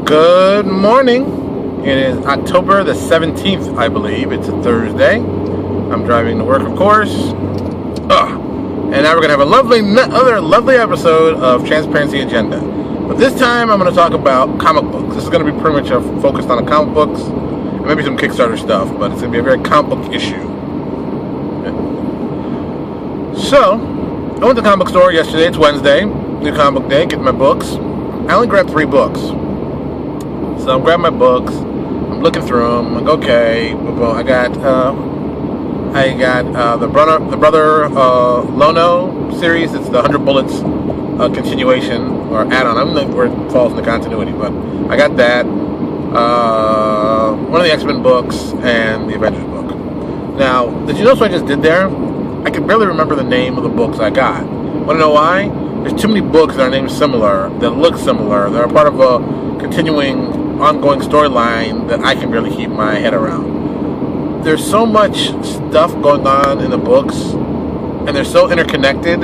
Good morning. It is October the 17th, I believe. It's a Thursday. I'm driving to work, of course. And now we're going to have another lovely episode of Transparency Agenda. But this time I'm going to talk about comic books. This is going to be pretty much focused on the comic books and maybe some Kickstarter stuff, but it's going to be a very comic book issue. So, I went to the comic book store yesterday. It's Wednesday. New comic book day. Get my books. I only grabbed 3 books. So I'm grabbing my books. I'm looking through them. I'm like, okay. Well, I got the brother Lono series. It's the 100 Bullets continuation or add-on. I don't know where it falls in the continuity, but I got that. One of the X-Men books and the Avengers book. Now, did you notice what I just did there? I can barely remember the name of the books I got. Want to know why? There's too many books that are named similar, that look similar, that are part of a continuing, ongoing storyline that I can barely keep my head around. There's so much stuff going on in the books, and they're so interconnected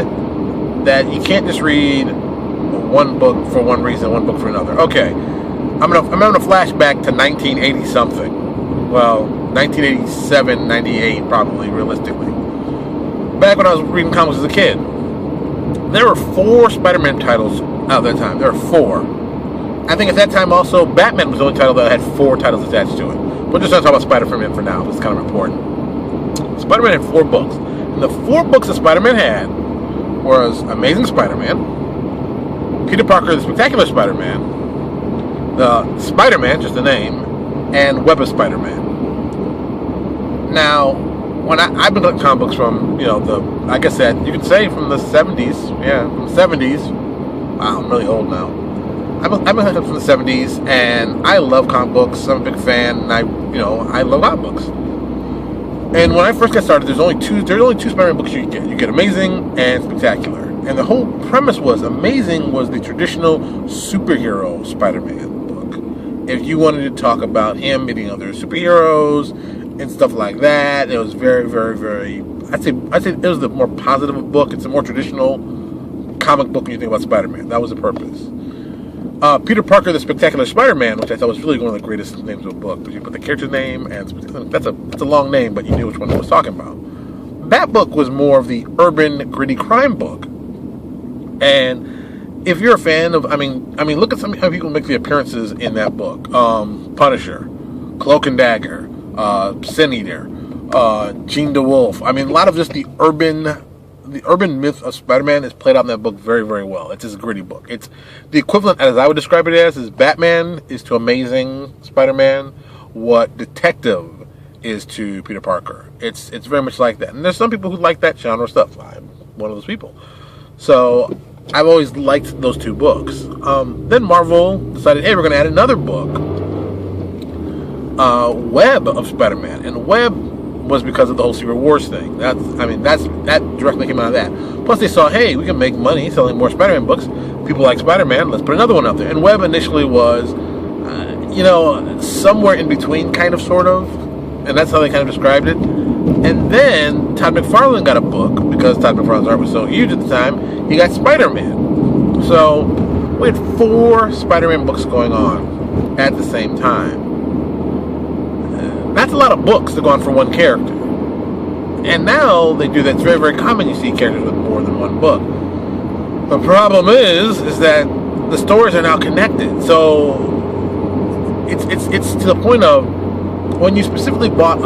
that you can't just read one book for one reason, one book for another. Okay, I'm having a flashback to 1980 something. Well, 1987, 98 probably, realistically. Back when I was reading comics as a kid, there were 4 Spider-Man titles out at that time. There were 4. I think at that time also, Batman was the only title that had 4 titles attached to it. But just not talk about Spider-Man for now. It's kind of important. Spider-Man had 4 books. And the 4 books that Spider-Man had was Amazing Spider-Man, Peter Parker, the Spectacular Spider-Man, the Spider-Man, just the name, and Web of Spider-Man. Now, when I've been looking at comic books from, like I said, you could say from the 70s. Yeah, from the 70s. Wow, I'm really old now. I've been looking from the 70s, and I love comic books. I'm a big fan, and I love comic books. And when I first got started, there's only two Spider-Man books you get. You get Amazing and Spectacular. And the whole premise was Amazing was the traditional superhero Spider-Man book. If you wanted to talk about him meeting other superheroes and stuff like that, it was very, very, very. I'd say it was the more positive book. It's a more traditional comic book when you think about Spider-Man. That was the purpose. Peter Parker, the Spectacular Spider-Man, which I thought was really one of the greatest names of a book. But you put the character name, and that's a long name, but you knew which one I was talking about. That book was more of the urban, gritty crime book. And if you're a fan of, I mean, look at some how people make the appearances in that book. Punisher, Cloak and Dagger, Sin Eater, Jean DeWolf. I mean, a lot of just the urban myth of Spider-Man is played out in that book very, very well. It's just a gritty book. It's the equivalent, as I would describe it as, is Batman is to Amazing Spider-Man what Detective is to Peter Parker. It's very much like that. And there's some people who like that genre stuff. I'm one of those people. So I've always liked those 2 books. Then Marvel decided, hey, we're going to add another book, Web of Spider-Man. And Web was because of the whole Secret Wars thing. That directly came out of that. Plus they saw, hey, we can make money selling more Spider-Man books. People like Spider-Man, let's put another one out there. And Web initially was, somewhere in between, kind of, sort of. And that's how they kind of described it. And then Todd McFarlane got a book, because Todd McFarlane's art was so huge at the time, he got Spider-Man. So we had 4 Spider-Man books going on at the same time. That's a lot of books to go on for one character. And now they do that. It's very, very common you see characters with more than one book. The problem is that the stories are now connected. So it's to the point of when you specifically bought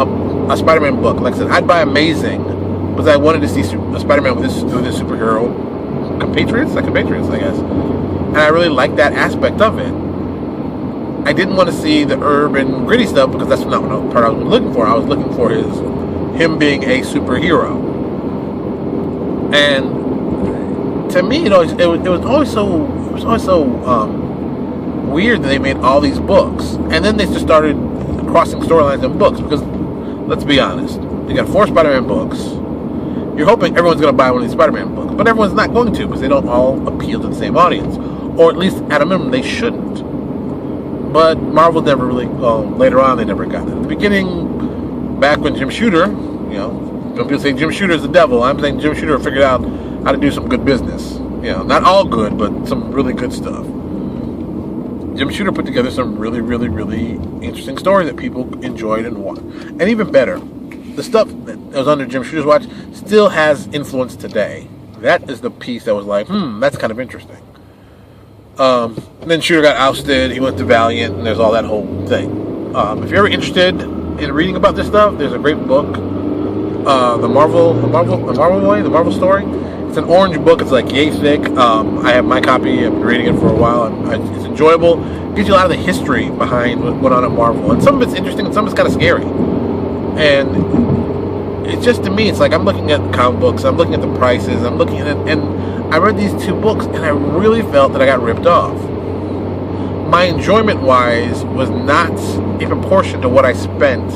a Spider-Man book. Like I said, I'd buy Amazing because I wanted to see a Spider-Man with his superhero compatriots, I guess. And I really liked that aspect of it. I didn't want to see the urban gritty stuff because that's not the part I was looking for. I was looking for him being a superhero. And to me, it was always so weird that they made all these books, and then they just started crossing storylines in books. Because let's be honest, you got 4 Spider-Man books. You're hoping everyone's going to buy one of these Spider-Man books, but everyone's not going to because they don't all appeal to the same audience, or at least at a minimum they shouldn't. But Marvel never really, later on they never got it. At the beginning, back when Jim Shooter, some people say Jim Shooter is the devil. I'm saying Jim Shooter figured out how to do some good business. Not all good, but some really good stuff. Jim Jim Shooter put together some really, really, really interesting stories that people enjoyed and want. And even better, the stuff that was under Jim Shooter's watch still has influence today. That is the piece that was like, that's kind of interesting. And then Shooter got ousted. He went to Valiant, and there's all that whole thing. If you're ever interested in reading about this stuff, there's a great book, the Marvel story. It's an orange book. It's like yay thick. I have my copy. I've been reading it for a while. It's enjoyable. It gives you a lot of the history behind what went on at Marvel, and some of it's interesting, and some of it's kind of scary. And it's just, to me, it's like I'm looking at comic books. I'm looking at the prices. I'm looking at it, and I read these 2 books, and I really felt that I got ripped off. My enjoyment-wise was not in proportion to what I spent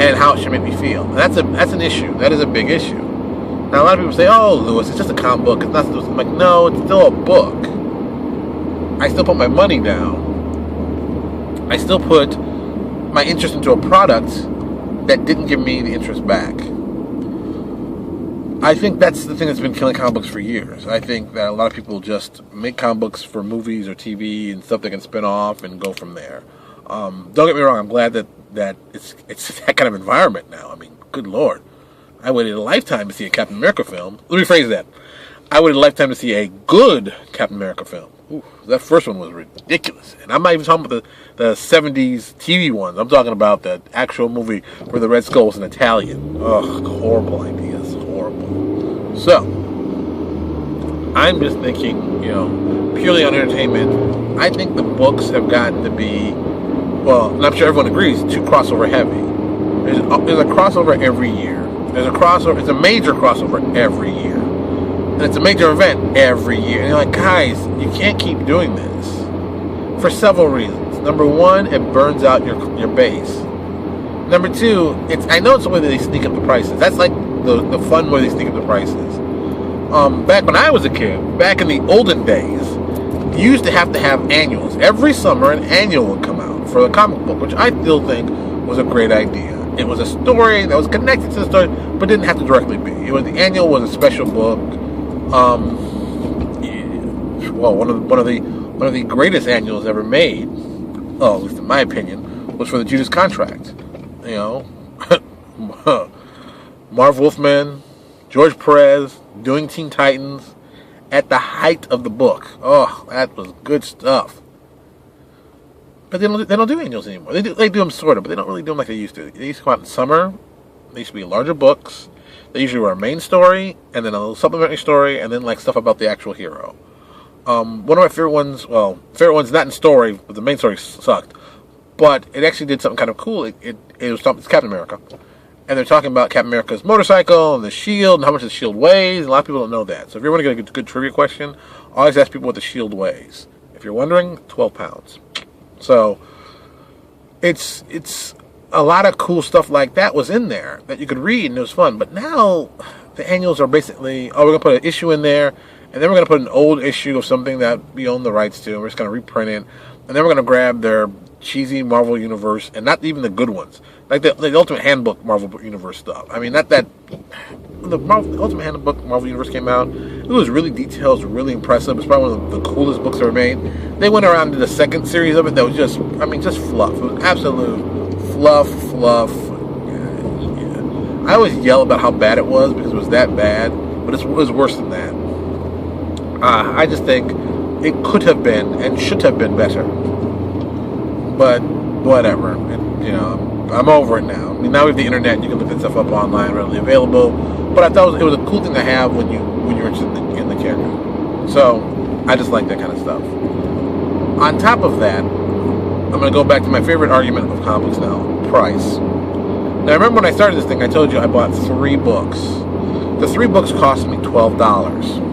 and how it should make me feel. And that's an issue. That is a big issue. Now, a lot of people say, "Oh, Lewis, it's just a comic book. It's not." I'm like, no, it's still a book. I still put my money down. I still put my interest into a product that didn't give me the interest back. I think that's the thing that's been killing comic books for years. I think that a lot of people just make comic books for movies or TV and stuff they can spin off and go from there. Don't get me wrong, I'm glad that it's that kind of environment now. I mean, good Lord. I waited a lifetime to see a Captain America film. Let me phrase that. I waited a lifetime to see a good Captain America film. Ooh, that first one was ridiculous. And I'm not even talking about the 70s TV ones. I'm talking about the actual movie where the Red Skull was an Italian. Ugh, horrible ideas. Horrible. So, I'm just thinking, purely on entertainment, I think the books have gotten to be, well, and I'm sure everyone agrees, too crossover heavy. There's a crossover every year. It's a major crossover every year. And it's a major event every year. And you're like, guys, you can't keep doing this. For several reasons. Number one, it burns out your base. Number two, I know it's the way that they sneak up the prices. That's like the fun way they sneak up the prices. Back when I was a kid, back in the olden days, you used to have annuals. Every summer, an annual would come out for the comic book, which I still think was a great idea. It was a story that was connected to the story, but didn't have to directly be. The annual was a special book. One of the greatest annuals ever made, well, at least in my opinion, was for the Judas Contract. Marv Wolfman, George Perez doing Teen Titans at the height of the book. Oh, that was good stuff. But they don't do annuals anymore. They do them sort of, but they don't really do them like they used to. They used to come out in summer. They used to be larger books. They usually were a main story, and then a little supplementary story, and then like stuff about the actual hero. One of my favorite ones, not in story, but the main story sucked. But it actually did something kind of cool. It's Captain America. And they're talking about Captain America's motorcycle and the shield and how much the shield weighs. A lot of people don't know that. So if you want to get a good trivia question, always ask people what the shield weighs. If you're wondering, 12 pounds. So it's a lot of cool stuff like that was in there that you could read and it was fun. But now the annuals are basically, we're going to put an issue in there, and then we're going to put an old issue of something that we own the rights to, and we're just going to reprint it, and then we're going to grab their cheesy Marvel Universe, and not even the good ones, like the Ultimate Handbook Marvel Universe stuff. I mean, the Ultimate Handbook Marvel Universe came out, it was really detailed, it was really impressive. It's probably one of the coolest books ever made. They went around to the second series of it that was just fluff. It was absolute fluff. I always yell about how bad it was because it was that bad, but it was worse than that. I just think it could have been and should have been better. But whatever. I'm over it now. I mean, now we have the internet and you can look that stuff up online, readily available. But I thought it was a cool thing to have when you're interested in the character. So I just like that kind of stuff. On top of that, I'm going to go back to my favorite argument of comics now, price. Now, I remember when I started this thing, I told you I bought 3 books. The 3 books cost me $12.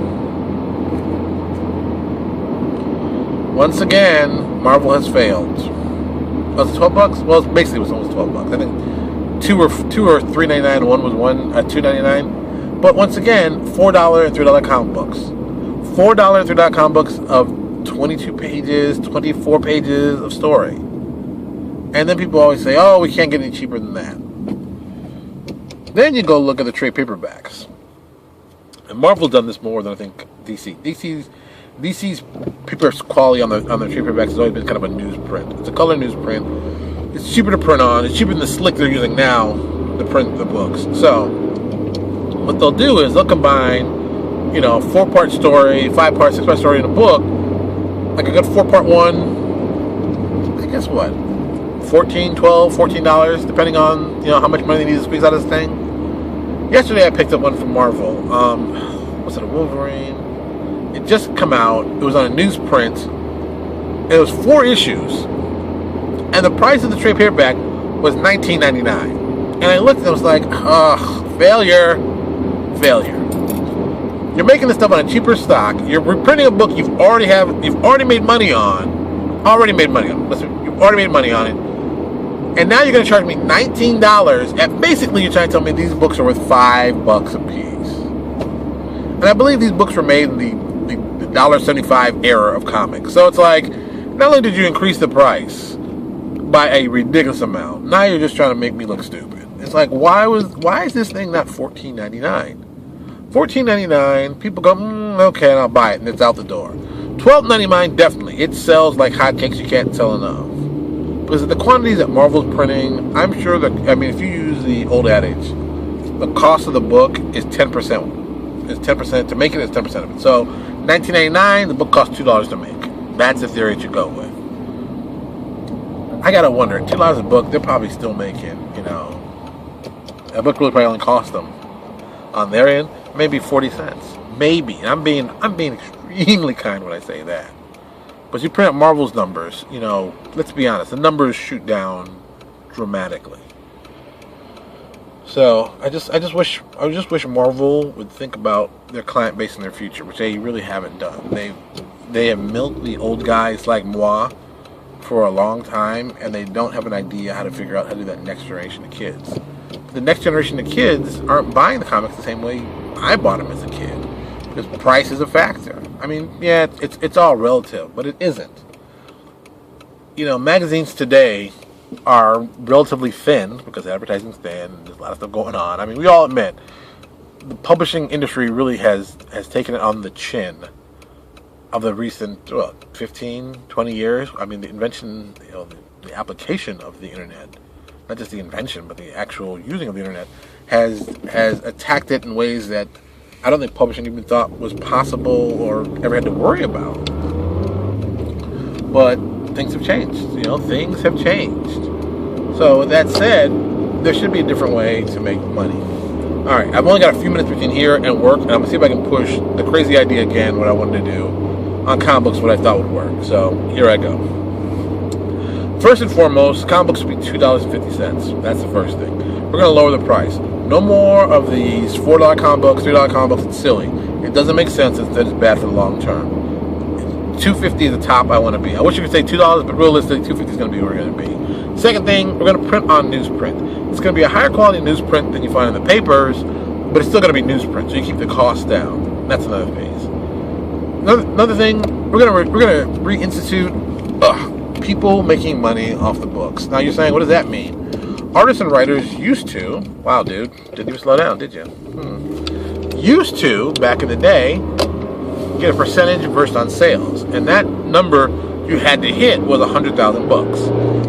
Once again, Marvel has failed. Was it $12? Well, basically it was almost $12. I think two or $3.99. One was $2.99. But once again, $4 and $3 comic books. $4 and $3 comic books of 22 pages, 24 pages of story. And then people always say, "Oh, we can't get any cheaper than that." Then you go look at the trade paperbacks. And Marvel's done this more than I think DC. DC DC's paper quality on the trade paperbacks has always been kind of a newsprint. It's a color newsprint. It's cheaper to print on. It's cheaper than the slick they're using now to print the books. So what they'll do is they'll combine, 4-part story, 5-part, 6-part story in a book, like a good 4-part one. I guess what, $14, $12, $14, depending on how much money they need to squeeze out of this thing. Yesterday I picked up one from Marvel. Was it a Wolverine? It just come out. It was on a newsprint. It was 4 issues, and the price of the trade paperback was $19.99. And I looked and I was like, ugh, failure. You're making this stuff on a cheaper stock. You're reprinting a book you've already made money on. Listen, you've already made money on it. And now you're going to charge me $19, and basically you're trying to tell me these books are worth $5 a piece. And I believe these books were made in the $1.75 era of comics. So it's like, not only did you increase the price by a ridiculous amount, now you're just trying to make me look stupid. It's like, why is this thing not $14.99? $14.99, people go, okay, and I'll buy it, and it's out the door. $12.99, definitely. It sells like hotcakes. You can't sell enough. Because the quantities that Marvel's printing, I'm sure that, if you use the old adage, the cost of the book is 10%. It's 10%. To make it is 10% of it. So, $19.99, the book costs $2 to make. That's the theory you go with. I gotta wonder, $2 a book, they're probably still making, a book really probably only cost them, on their end, maybe 40 cents. Maybe. I'm being extremely kind when I say that. But you print out Marvel's numbers, let's be honest, the numbers shoot down dramatically. So I just wish Marvel would think about their client base in their future, which they really haven't done. They have milked the old guys like moi for a long time, and they don't have an idea how to figure out how to do that next generation of kids. The next generation of kids aren't buying the comics the same way I bought them as a kid, because price is a factor. Yeah, it's all relative, but it isn't. Magazines today are relatively thin because advertising's thin and there's a lot of stuff going on. We all admit the publishing industry really has taken it on the chin of the recent 15, 20 years. The invention, the application of the internet, not just the invention, but the actual using of the internet has attacked it in ways that I don't think publishing even thought was possible or ever had to worry about. But things have changed. Things have changed. So with that said, there should be a different way to make money. All right, I've only got a few minutes between here and work, and I'm gonna see if I can push the crazy idea again, what I wanted to do on comic books, what I thought would work. So here I go. First and foremost, comic books should be $2.50. That's the first thing. We're gonna lower the price. No more of these $4 comic books, $3 comic books. It's silly. It doesn't make sense. Instead, it's bad for the long term. $2.50 is the top I want to be. I wish you could say $2, but realistically, $2.50 is going to be where we're going to be. Second thing, we're going to print on newsprint. It's going to be a higher quality newsprint than you find in the papers, but it's still going to be newsprint, so you keep the cost down. That's another phase. Another thing, we're going to reinstitute people making money off the books. Now you're saying, what does that mean? Artists and writers used to, wow, dude, didn't even slow down, did you? Used to, back in the day, get a percentage based on sales, and that number you had to hit was 100,000 books.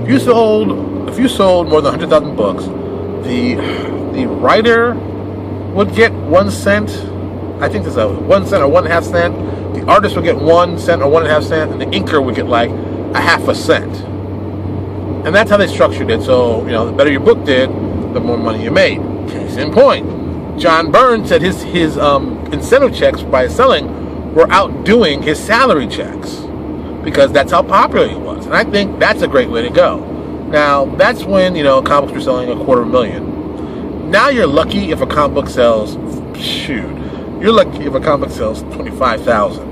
If you sold more than 100,000 books, the writer would get 1 cent. I think there's a 1 cent or 1.5 cent. The artist would get 1 cent or 1.5 cent, and the inker would get like a half a cent. And that's how they structured it. So, the better your book did, the more money you made. Case in point, John Byrne said his incentive checks by selling were outdoing his salary checks because that's how popular he was. And I think that's a great way to go. Now, that's when, comics were selling $250,000. Now you're lucky if a comic book sells, you're lucky if a comic book sells 25,000.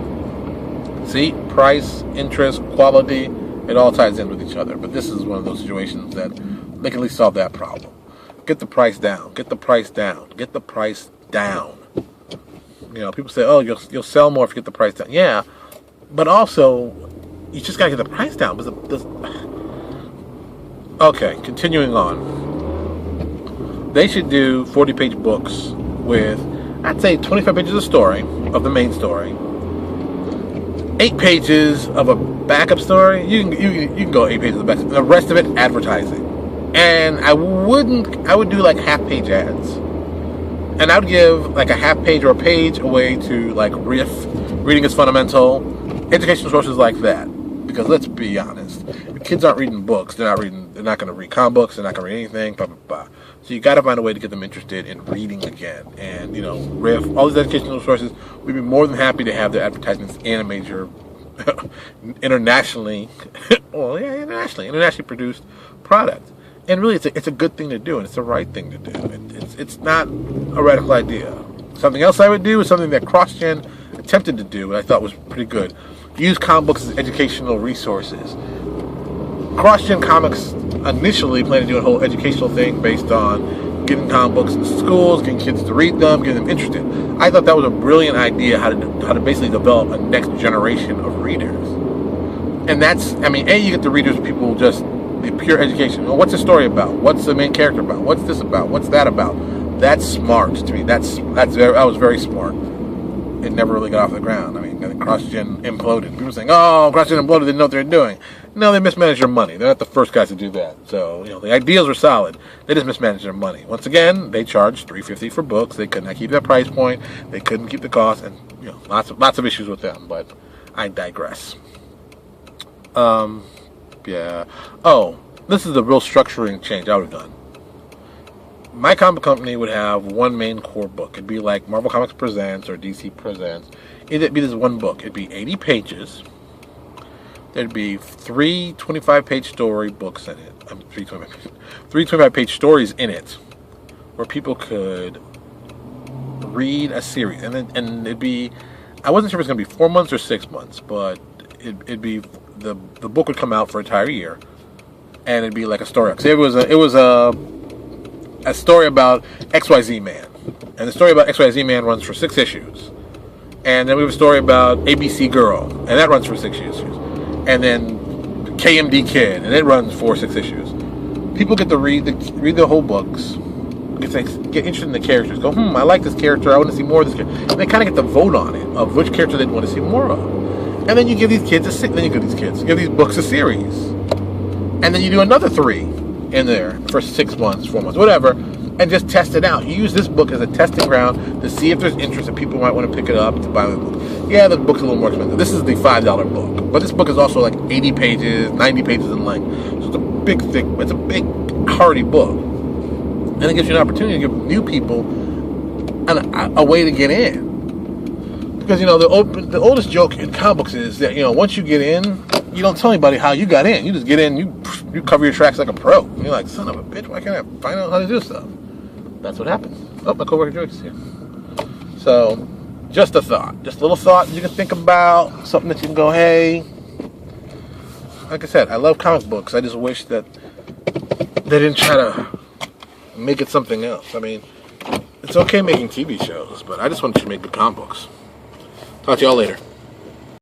See, price, interest, quality, it all ties in with each other. But this is one of those situations that they can at least solve that problem. Get the price down. Get the price down. Get the price down. People say, oh, you'll sell more if you get the price down. Yeah, but also, you just got to get the price down. Okay, continuing on. They should do 40-page books with, I'd say, 25 pages of story, of the main story. 8 pages of a backup story. You can go 8 pages of backup. The rest of it, advertising. And I would do like half-page ads. And I would give like a half page or a page away to like Riff, Reading is Fundamental, educational sources like that. Because let's be honest, if kids aren't reading books, they're not going to read comic books, they're not going to read anything, blah, blah, blah. So you got to find a way to get them interested in reading again. And, Riff, all these educational sources, we'd be more than happy to have their advertisements in a major, internationally produced product. And really, it's a good thing to do, and it's the right thing to do. It's not a radical idea. Something else I would do is something that CrossGen attempted to do, and I thought was pretty good. Use comic books as educational resources. CrossGen Comics initially planned to do a whole educational thing based on getting comic books in schools, getting kids to read them, getting them interested. I thought that was a brilliant idea, how to basically develop a next generation of readers. And you get the readers, people just the pure education. Well, what's the story about? What's the main character about? What's this about? What's that about? That's smart to me. That was very smart. It never really got off the ground. I think CrossGen imploded. People were saying, "Oh, CrossGen imploded. They didn't know what they were doing." No, they mismanaged their money. They're not the first guys to do that. So the ideas were solid. They just mismanaged their money. Once again, they charged $3.50 for books. They could not keep that price point. They couldn't keep the cost, and lots of issues with them. But I digress. Yeah. Oh, this is the real structuring change I would have done. My comic company would have one main core book. It'd be like Marvel Comics Presents or DC Presents. It'd be this one book. It'd be 80 pages. There'd be 3 25-page story books in it. 3 25-page stories in it, where people could read a series. And it'd be, I wasn't sure if it was going to be 4 months or 6 months, but it'd be, the book would come out for an entire year, and it'd be like a story. So it was a story about XYZ Man, and the story about XYZ Man runs for 6 issues, and then we have a story about ABC Girl, and that runs for 6 issues, and then KMD Kid, and it runs for 6 issues. People get to read the whole books, get interested in the characters, go, I like this character, I want to see more of this character, and they kind of get to vote on it, of which character they'd want to see more of. And then you give these kids you give these books a series. And then you do another 3 in there for 6 months, 4 months, whatever, and just test it out. You use this book as a testing ground to see if there's interest and people might want to pick it up to buy the book. Yeah, the book's a little more expensive. This is the $5 book. But this book is also like 80 pages, 90 pages in length. So it's a big, hardy book. And it gives you an opportunity to give new people a way to get in. Because, the oldest joke in comic books is that, once you get in, you don't tell anybody how you got in. You just get in, you cover your tracks like a pro. And you're like, son of a bitch, why can't I find out how to do stuff? That's what happens. Oh, my coworker Joyce is here. So, just a thought. Just a little thought you can think about. Something that you can go, hey. Like I said, I love comic books. I just wish that they didn't try to make it something else. It's okay making TV shows, but I just want you to make good comic books. Talk to y'all later.